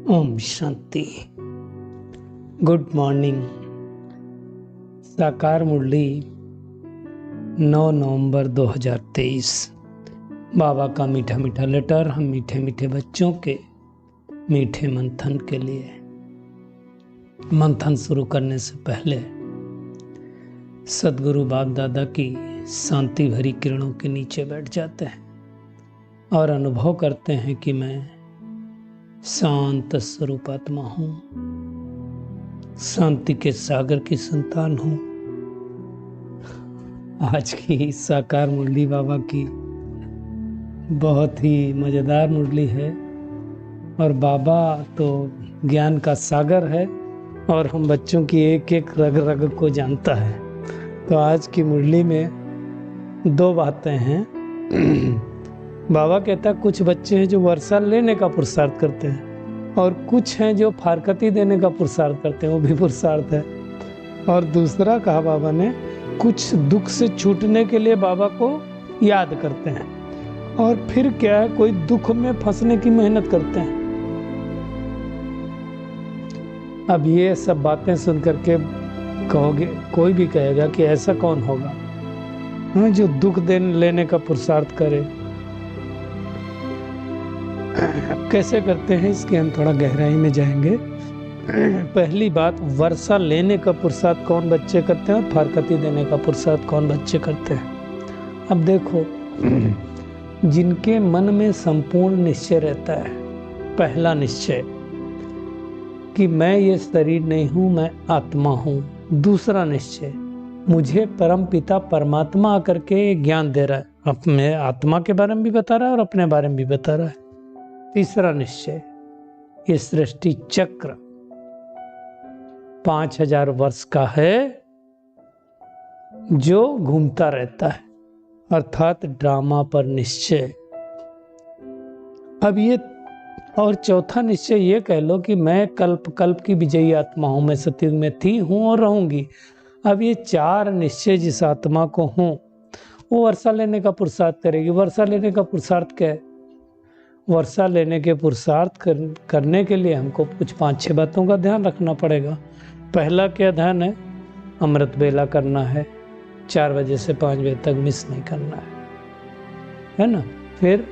Om Shanti. Good morning. साकार मुरली 9 नवंबर 2023। बाबा का मीठा मीठा लेटर हम मीठे मीठे बच्चों के मीठे मंथन के लिए। मंथन शुरू करने से पहले सद्गुरु बाप दादा की शांति भरी किरणों के नीचे बैठ जाते हैं और अनुभव करते हैं कि मैं शांत स्वरूप आत्मा हूँ, शांति के सागर की संतान हूँ। आज की साकार मुरली बाबा की बहुत ही मज़ेदार मुरली है और बाबा तो ज्ञान का सागर है और हम बच्चों की एक एक रग रग को जानता है। तो आज की मुरली में दो बातें हैं। बाबा कहता है कुछ बच्चे हैं जो वर्षा लेने का पुरुषार्थ करते हैं और कुछ हैं जो फारकती देने का पुरुषार्थ करते हैं, वो भी पुरुषार्थ है। और दूसरा कहा बाबा ने, कुछ दुख से छूटने के लिए बाबा को याद करते हैं और फिर क्या है, कोई दुख में फंसने की मेहनत करते हैं। अब ये सब बातें सुन करके कहोगे, कोई भी कहेगा कि ऐसा कौन होगा जो दुख लेने का पुरुषार्थ करे। कैसे करते हैं इसके हम थोड़ा गहराई में जाएंगे। पहली बात, वर्षा लेने का पुरुषार्थ कौन बच्चे करते हैं और फारकती देने का पुरुषार्थ कौन बच्चे करते हैं। अब देखो, जिनके मन में संपूर्ण निश्चय रहता है, पहला निश्चय कि मैं ये शरीर नहीं हूँ, मैं आत्मा हूँ। दूसरा निश्चय, मुझे परम पिता परमात्मा आकर के ज्ञान दे रहा है, अपने आत्मा के बारे में भी बता रहा है और अपने बारे में भी बता रहा है। तीसरा निश्चय, ये सृष्टि चक्र 5000 वर्ष का है जो घूमता रहता है, अर्थात ड्रामा पर निश्चय। अब ये और चौथा निश्चय ये कह लो कि मैं कल्प कल्प की विजयी आत्मा हूं, मैं सतयुग में थी, हूं और रहूंगी। अब ये चार निश्चय जिस आत्मा को हों वो वर्षा लेने का पुरुषार्थ करेगी। वर्षा लेने का पुरुषार्थ क्या है? वर्षा लेने के पुरुषार्थ करने के लिए हमको कुछ 5-6 बातों का ध्यान रखना पड़ेगा। पहला क्या ध्यान है? अमृत बेला करना है, 4 बजे से 5 बजे तक मिस नहीं करना है ना। फिर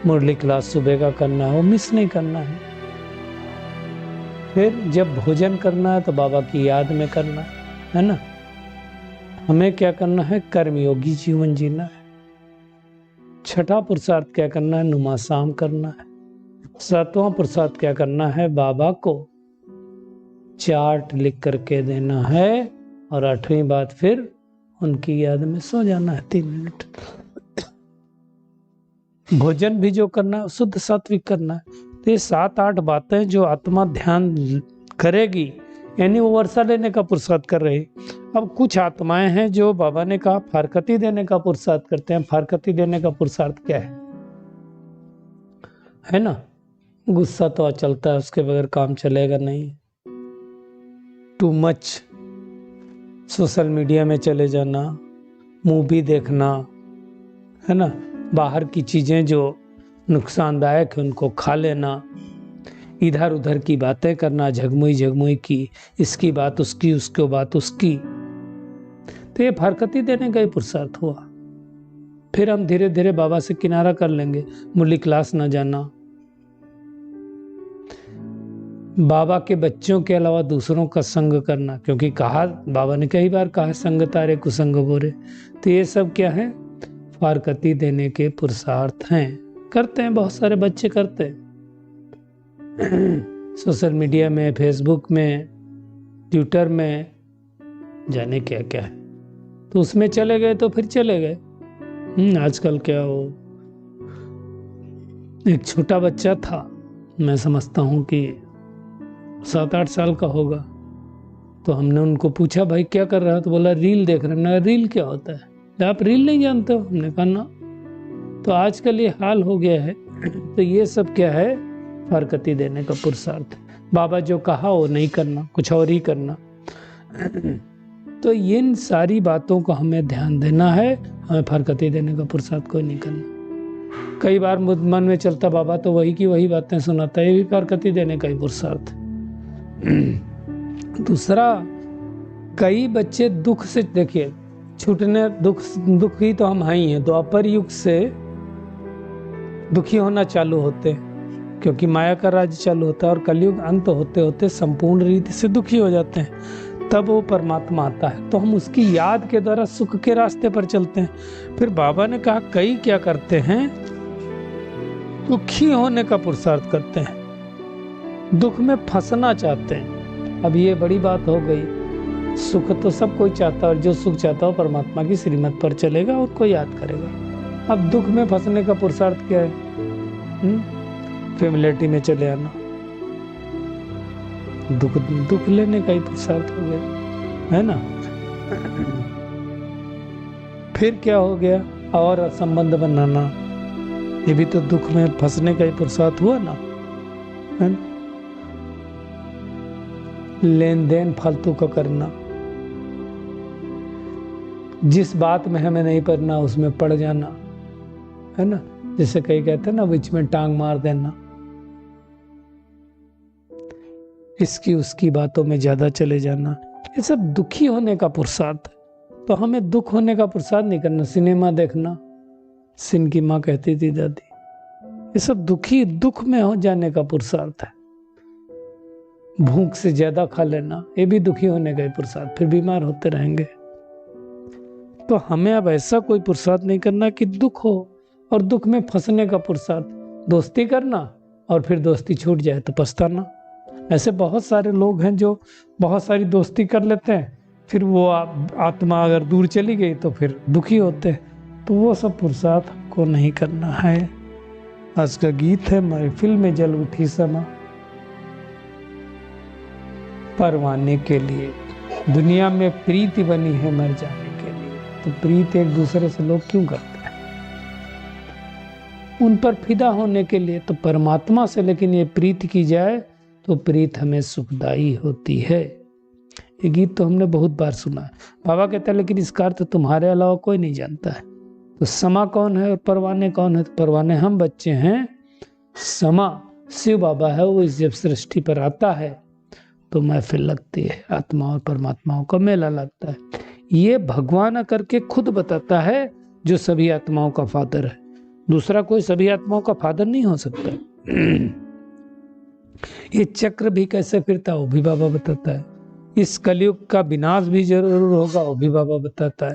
मुरली क्लास सुबह का करना है, वो मिस नहीं करना है। फिर जब भोजन करना है तो बाबा की याद में करना है ना। हमें क्या करना है? कर्मयोगी जीवन जीना है। छठा पुरुषार्थ क्या करना है? नुमासाम करना है। सातवां पुरुषार्थ क्या करना है? बाबा को चार्ट लिख करके देना है। और 8वीं बात, फिर उनकी याद में सो जाना है 3 मिनट। भोजन भी जो करना है शुद्ध सात्विक करना है। तो ये 7-8 बातें जो आत्मा ध्यान करेगी, यानी वो वर्षा लेने का पुरुषार्थ कर रही। अब कुछ आत्माएं हैं जो बाबा ने कहा फारकती देने का पुरुषार्थ करते हैं। फारकती देने का पुरुषार्थ क्या है ना। गुस्सा तो चलता है, उसके बगैर काम चलेगा नहीं। टू मच सोशल मीडिया में चले जाना, मूवी देखना है ना, बाहर की चीजें जो नुकसानदायक है उनको खा लेना, इधर उधर की बातें करना, झगमुई झगमुई की, इसकी बात उसकी, उसको बात उसकी। तो ये फारकती देने का ही पुरुषार्थ हुआ। फिर हम धीरे धीरे बाबा से किनारा कर लेंगे। मुरली क्लास ना जाना, बाबा के बच्चों के अलावा दूसरों का संग करना, क्योंकि कहा बाबा ने कई बार कहा संग तारे कुसंग बोरे। तो ये सब क्या है? फारकती देने के पुरुषार्थ हैं। करते हैं, बहुत सारे बच्चे करते हैं। सोशल मीडिया में, फेसबुक में, ट्विटर में, जाने क्या क्या है, तो उसमें चले गए तो फिर चले गए। आजकल क्या हो, एक छोटा बच्चा था, मैं समझता हूँ कि 7-8 साल का होगा। तो हमने उनको पूछा भाई क्या कर रहा है? तो बोला रील देख रहा है। रील क्या होता है? आप रील नहीं जानते हो? हमने कहा ना। तो आजकल ये हाल हो गया है। तो ये सब क्या है? फारकती देने का पुरुषार्थ। बाबा जो कहा वो नहीं करना, कुछ और ही करना। तो इन सारी बातों को हमें ध्यान देना है। हमें फारकती देने का पुरुषार्थ कोई नहीं करना। कई बार मन में चलता बाबा तो वही की वही बातें सुनाता है, ये भी बरकती देने का ही पुरुषार्थ। दूसरा, कई बच्चे दुख से, देखिए छूटने दुखी तो हम हैं ही हैं, द्वापर युग से दुखी होना चालू होते हैं क्योंकि माया का राज्य चालू होता है, और कलयुग अंत होते होते संपूर्ण रीति से दुखी हो जाते हैं, तब वो परमात्मा आता है। तो हम उसकी याद के द्वारा सुख के रास्ते पर चलते हैं। फिर बाबा ने कहा कई क्या करते हैं, दुखी होने का पुरुषार्थ करते हैं, दुख में फंसना चाहते हैं। अब ये बड़ी बात हो गई, सुख तो सब कोई चाहता है, और जो सुख चाहता हो परमात्मा की श्रीमत पर चलेगा, उसको याद करेगा। अब दुख में फंसने का पुरुषार्थ क्या है? फैमिलिटी में चले आना, दुख लेने का ही पुरुषार्थ हो गया, है ना। फिर क्या हो गया? और संबंध बनाना, ये भी तो दुख में फंसने का ही पुरुषार्थ हुआ ना, है ना। लेन देन फालतू का करना, जिस बात में हमें नहीं पढ़ना उसमें पड़ जाना, है ना। जैसे कई कहते हैं ना, बीच में टांग मार देना, इसकी उसकी बातों में ज्यादा चले जाना, ये सब दुखी होने का पुरुषार्थ है। तो हमें दुख होने का पुरुषार्थ नहीं करना। सिनेमा देखना, सिन की माँ कहती थी दादी, ये सब दुख में हो जाने का पुरुषार्थ है। भूख से ज्यादा खा लेना, ये भी दुखी होने का ही पुरुषार्थ, फिर बीमार होते रहेंगे। तो हमें अब ऐसा कोई पुरुषार्थ नहीं करना कि दुख हो और दुख में फंसने का पुरुषार्थ। दोस्ती करना और फिर दोस्ती छूट जाए तो पछताना। ऐसे बहुत सारे लोग हैं जो बहुत सारी दोस्ती कर लेते हैं, फिर वो आत्मा अगर दूर चली गई तो फिर दुखी होते हैं। तो वो सब पुरुषार्थ को नहीं करना है। आज का गीत है, महफिल में जल उठी समा, परवाने के लिए दुनिया में प्रीति बनी है मर जाने के लिए। तो प्रीत एक दूसरे से लोग क्यों करते हैं? उन पर फिदा होने के लिए। तो परमात्मा से लेकिन ये प्रीति की जाए तो प्रीत हमें सुखदाई होती है। ये गीत तो हमने बहुत बार सुना है। बाबा कहता है लेकिन इसका अर्थ तुम्हारे अलावा कोई नहीं जानता है। तो समा कौन है और परवाने कौन है? तो परवाने हम बच्चे हैं, समा शिव बाबा है। वो जब सृष्टि पर आता है तो महफिल लगती है, आत्मा और परमात्माओं का मेला लगता है। ये भगवान आकर के खुद बताता है, जो सभी आत्माओं का फादर है। दूसरा कोई सभी आत्माओं का फादर नहीं हो सकता। ये चक्र भी कैसे फिरता है वो भी बाबा बताता है। इस कलयुग का विनाश भी जरूर होगा वो भी बाबा बताता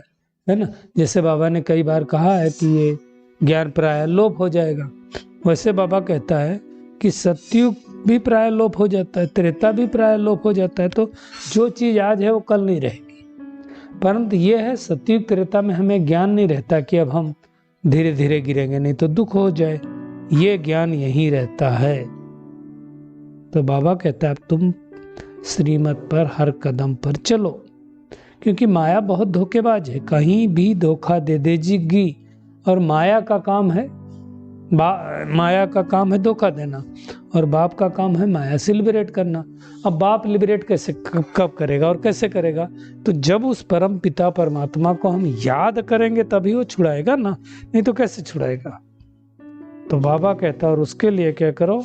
है ना। जैसे बाबा ने कई बार कहा है कि ये ज्ञान प्राय लोप हो जाएगा, वैसे बाबा कहता है कि सतयुग भी प्राय लोप हो जाता है, त्रेता भी प्राय लोप हो जाता है। तो जो चीज आज है वो कल नहीं रहेगी। परंतु ये है सतयुग त्रेता में हमें ज्ञान नहीं रहता कि अब हम धीरे धीरे गिरेंगे, नहीं तो दुख हो जाए। ये ज्ञान यही रहता है। तो बाबा कहता है अब तुम श्रीमत पर हर कदम पर चलो, क्योंकि माया बहुत धोखेबाज है, कहीं भी धोखा दे देगी। और माया का काम है धोखा देना, और बाप का काम है माया से लिबरेट करना। अब बाप लिबरेट कैसे कब करेगा और कैसे करेगा? तो जब उस परम पिता परमात्मा को हम याद करेंगे तभी वो छुड़ाएगा ना, नहीं तो कैसे छुड़ाएगा? तो बाबा कहता है और उसके लिए क्या करो?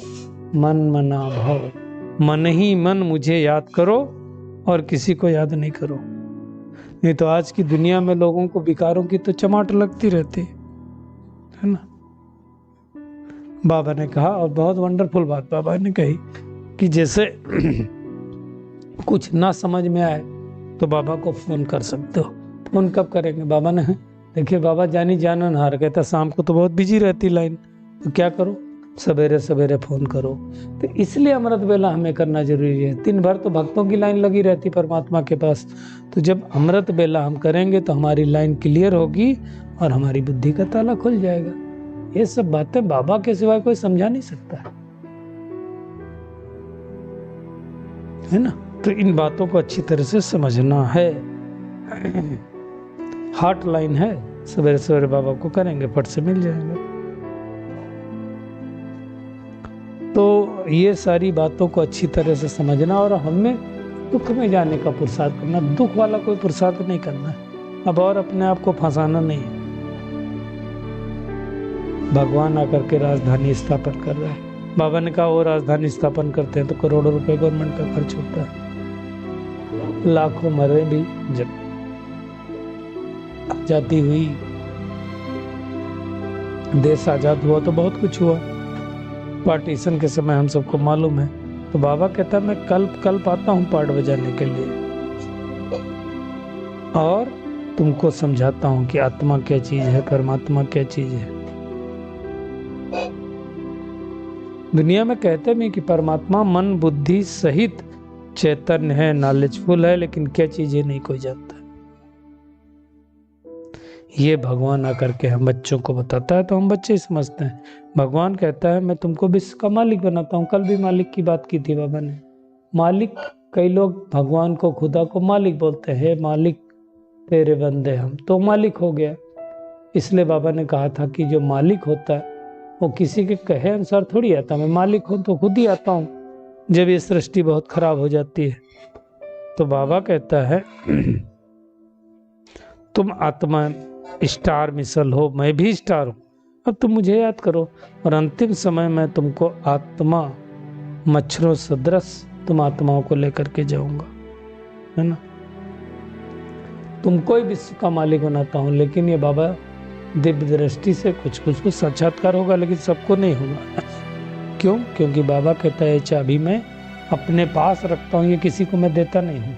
मन मना भाव, मन ही मन मुझे याद करो और किसी को याद नहीं करो। नहीं तो आज की दुनिया में लोगों को विकारों की तो चमाट लगती रहती है ना। बाबा ने कहा, और बहुत वंडरफुल बात बाबा ने कही कि जैसे कुछ ना समझ में आए तो बाबा को फोन कर सकते हो। फोन कब करेंगे? बाबा ने, देखिए बाबा जानी जानन हार, कहता शाम को तो बहुत बिजी रहती लाइन, तो क्या करो? सवेरे सवेरे फोन करो। तो इसलिए अमृत बेला हमें करना जरूरी है। दिन भर तो भक्तों की लाइन लगी रहती परमात्मा के पास, तो जब अमृत बेला हम करेंगे तो हमारी लाइन क्लियर होगी और हमारी बुद्धि का ताला खुल जाएगा। ये सब बातें बाबा के सिवाय कोई समझा नहीं सकता है ना। तो इन बातों को अच्छी तरह से समझना है। हार्ट लाइन है, सवेरे सवेरे बाबा को करेंगे, फट से मिल जाएंगे। तो ये सारी बातों को अच्छी तरह से समझना और हमें दुख में जाने का पुरुषार्थ करना। दुख वाला कोई पुरुषार्थ नहीं करना है अब, और अपने आप को फंसाना नहीं है। भगवान आकर के राजधानी स्थापन कर रहा है। बाबा ने कहा वो राजधानी स्थापन करते हैं तो करोड़ों रुपए गवर्नमेंट का खर्च होता है, लाखों मरे भी। जब आजादी हुई, देश आजाद हुआ तो बहुत कुछ हुआ, पार्टीशन के समय हम सबको मालूम है। तो बाबा कहता है मैं कल आता हूँ पार्ट बजाने के लिए और तुमको समझाता हूँ कि आत्मा क्या चीज है, परमात्मा क्या चीज है। दुनिया में कहते भी कि परमात्मा मन बुद्धि सहित चैतन्य है, नॉलेजफुल है, लेकिन क्या चीज है नहीं कोई जानता। ये भगवान आकर के हम बच्चों को बताता है तो हम बच्चे समझते हैं। भगवान कहता है मैं तुमको विश्व का मालिक बनाता हूँ। कल भी मालिक की बात की थी बाबा ने। मालिक, कई लोग भगवान को, खुदा को मालिक बोलते हैं। मालिक तेरे बंदे हम, तो मालिक हो गया। इसलिए बाबा ने कहा था कि जो मालिक होता है वो किसी के कहे अनुसार थोड़ी आता। मैं मालिक हूँ तो खुद ही आता हूँ जब ये सृष्टि बहुत खराब हो जाती है। तो बाबा कहता है तुम आत्मा स्टार मिसल हो, मैं भी स्टार हूँ, अब तुम मुझे याद करो। और अंतिम समय में तुमको आत्मा मच्छरों सदृश तुम आत्माओं को लेकर के जाऊंगा, है ना। तुमको ही विश्व का मालिक बनाता हूँ। लेकिन ये बाबा दिव्य दृष्टि से कुछ साक्षात्कार होगा, लेकिन सबको नहीं होगा। क्यों? क्योंकि बाबा कहता है चाबी मैं अपने पास रखता हूँ, ये किसी को मैं देता नहीं हूँ।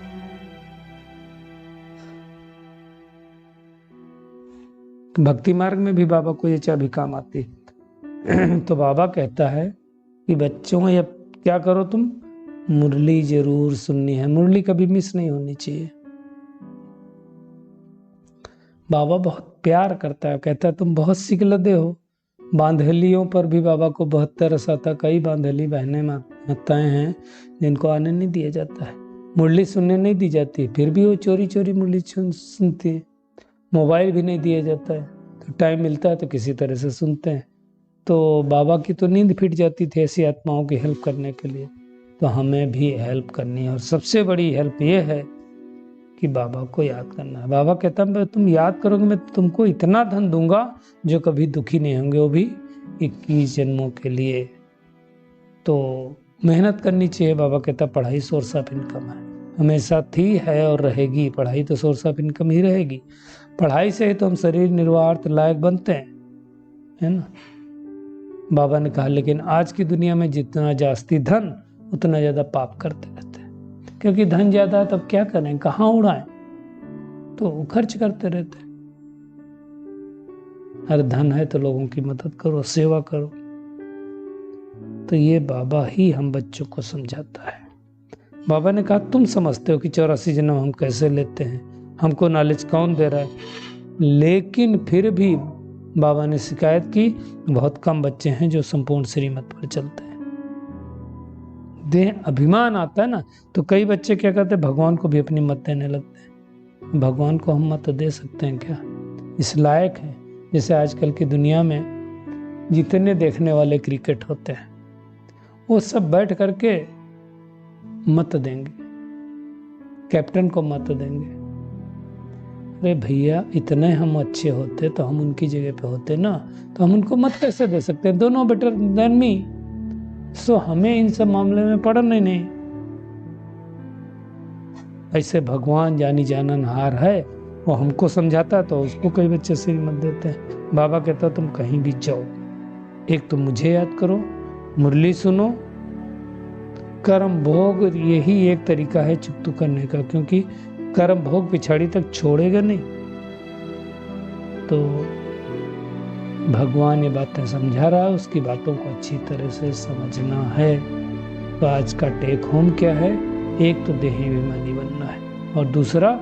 भक्ति मार्ग में भी बाबा को ये चाबी काम आती है। तो बाबा कहता है कि बच्चों ये क्या करो, तुम मुरली जरूर सुननी है, मुरली कभी मिस नहीं होनी चाहिए। बाबा बहुत प्यार करता है, कहता है तुम बहुत सिकलदे हो। बांधलियों पर भी बाबा को बहुत तरस आता। कई बांधली बहनें माताएं हैं जिनको आने नहीं दिया जाता है, मुरली सुनने नहीं दी जाती, फिर भी वो चोरी चोरी मुरली सुनती है। मोबाइल भी नहीं दिया जाता है, तो टाइम मिलता है तो किसी तरह से सुनते हैं। तो बाबा की तो नींद फिट जाती थी ऐसी आत्माओं की हेल्प करने के लिए। तो हमें भी हेल्प करनी है, और सबसे बड़ी हेल्प ये है कि बाबा को याद करना है। बाबा कहता है तुम याद करोगे मैं तुमको इतना धन दूंगा जो कभी दुखी नहीं होंगे, वो भी 21 जन्मों के लिए। तो मेहनत करनी चाहिए। बाबा कहता पढ़ाई सोर्स ऑफ इनकम है, हमेशा थी, है और रहेगी। पढ़ाई तो सोर्स ऑफ इनकम ही रहेगी। पढ़ाई से ही तो हम शरीर निर्वाह लायक बनते हैं, है ना। बाबा ने कहा लेकिन आज की दुनिया में जितना जास्ती धन उतना ज्यादा पाप करते रहते हैं, क्योंकि धन ज्यादा है तब क्या करें, कहाँ उड़ाएं, तो खर्च करते रहते हैं। अरे धन है तो लोगों की मदद करो, सेवा करो। तो ये बाबा ही हम बच्चों को समझाता है। बाबा ने कहा तुम समझते हो कि 84 जन्म हम कैसे लेते हैं, हमको नॉलेज कौन दे रहा है। लेकिन फिर भी बाबा ने शिकायत की बहुत कम बच्चे हैं जो संपूर्ण श्रीमत पर चलते हैं। देह अभिमान आता है ना, तो कई बच्चे क्या करते हैं, भगवान को भी अपनी मत देने लगते हैं। भगवान को हम मत दे सकते हैं क्या? इस लायक है। जैसे आजकल की दुनिया में जितने देखने वाले क्रिकेट होते हैं वो सब बैठ करके मत देंगे, कैप्टन को मत देंगे। अरे भैया इतने हम अच्छे होते तो हम उनकी जगह पे होते ना, तो हम उनको मत कैसे दे सकते हैं? दोनों बेटर देन मी। सो हमें इन सब मामले में पढ़ना ही नहीं। ऐसे भगवान जानी जाननहार है, वो हमको समझाता है तो उसको कई बच्चे से मत देते हैं। बाबा कहता तुम कहीं भी जाओ, एक तो मुझे याद करो, मुरली सुनो, कर्म भोग, यही एक तरीका है चुकतू करने का, क्योंकि कर्म भोग पिछाड़ी तक छोड़ेगा नहीं। तो भगवान ये बातें समझा रहा है, उसकी बातों को अच्छी तरह से समझना है। तो आज का टेक होम क्या है? एक तो देही अभिमानी बनना है, और दूसरा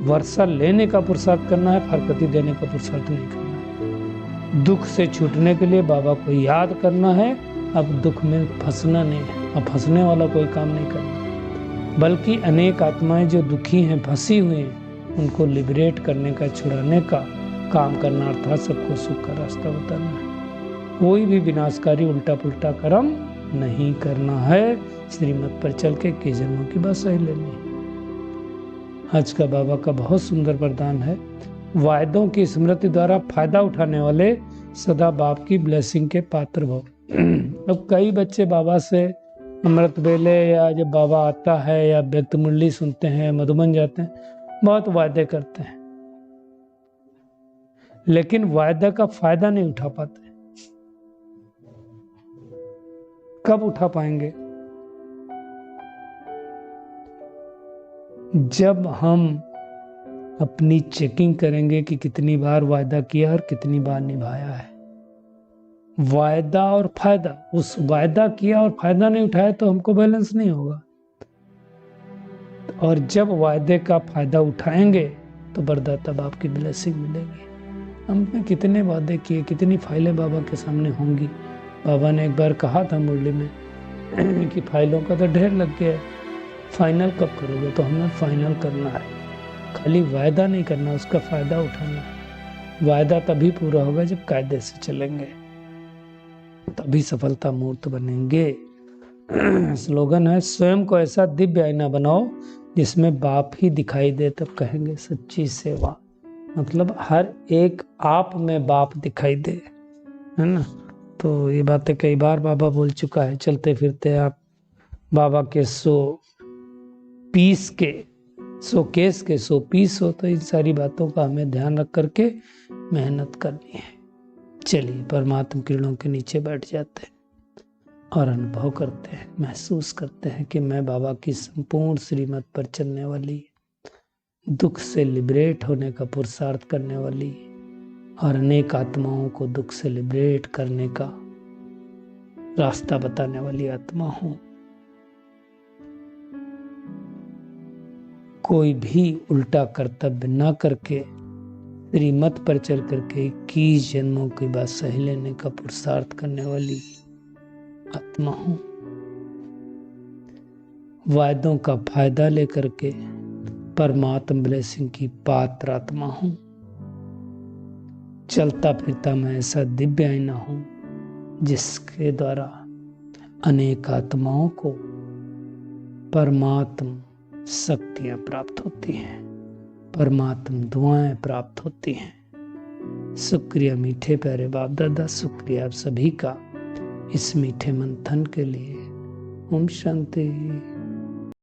वर्षा लेने का पुरुषार्थ करना है, फरकती देने का पुरुषार्थ नहीं करना है। दुख से छूटने के लिए बाबा को याद करना है, अब दुख में फंसना नहीं है, अब फंसने वाला कोई काम नहीं करना, बल्कि अनेक आत्माएं जो दुखी हैं, फंसी हुई हैं, उनको लिबरेट करने का, छुड़ाने का काम करना, अर्थात सबको सुख का रास्ता बताना है। कोई भी विनाशकारी उल्टा पुल्टा कर्म नहीं करना है, श्रीमत पर चल के कई जन्मों की बात सही लेनी है। आज का बाबा का बहुत सुंदर वरदान है। वायदों की स्मृति द्वारा फायदा उठाने वाले सदा बाप की ब्लेसिंग के पात्र हो। अब कई बच्चे बाबा से अमृत वेले या जब बाबा आता है या व्यक्त मुरली सुनते हैं, मधुबन जाते हैं, बहुत वायदे करते हैं, लेकिन वायदा का फायदा नहीं उठा पाते। कब उठा पाएंगे? जब हम अपनी चेकिंग करेंगे कि कितनी बार वायदा किया और कितनी बार निभाया है। वायदा और फायदा, उस वायदा किया और फायदा नहीं उठाया तो हमको बैलेंस नहीं होगा। और जब वायदे का फायदा उठाएंगे तो वरदाता बाप की ब्लेसिंग मिलेगी। हमने कितने वादे किए, कितनी फाइलें बाबा के सामने होंगी। बाबा ने एक बार कहा था मुरली में कि फाइलों का तो ढेर लग गया है, फाइनल कब करोगे? तो हमें फाइनल करना है, खाली वायदा नहीं करना, उसका फायदा उठाना है। वायदा तभी पूरा होगा जब कायदे से चलेंगे, तभी सफलता मूर्त बनेंगे। स्लोगन है, स्वयं को ऐसा दिव्य आईना बनाओ जिसमें बाप ही दिखाई दे, तब कहेंगे सच्ची सेवा। मतलब हर एक आप में बाप दिखाई दे, है ना। तो ये बातें कई बार बाबा बोल चुका है। चलते फिरते आप बाबा के 100 पीस के, 100 केस के 100 पीस हो। तो इन सारी बातों का हमें ध्यान रख करके मेहनत करनी है। चलिए परमात्मा किरणों के नीचे बैठ जाते हैं और अनुभव करते हैं, महसूस करते हैं कि मैं बाबा की संपूर्ण श्रीमत पर चलने वाली, दुख से लिबरेट होने का पुरुषार्थ करने वाली और अनेक आत्माओं को दुख से लिबरेट करने का रास्ता बताने वाली आत्मा हूं। कोई भी उल्टा कर्तव्य न करके श्रीमत पर चल करके 21 जन्मों की बात सह लेने का पुरुषार्थ करने वाली आत्मा हूं। वायदों का फायदा लेकर के परमात्मा ब्लेसिंग की पात्र आत्मा हूं। चलता फिरता मैं ऐसा दिव्य आईना हूं जिसके द्वारा अनेक आत्माओं को परमात्मा शक्तियां प्राप्त होती हैं, परमात्मा दुआएं प्राप्त होती हैं। शुक्रिया मीठे प्यारे बाप दादा, शुक्रिया आप सभी का इस मीठे मंथन के लिए। ओम शांति।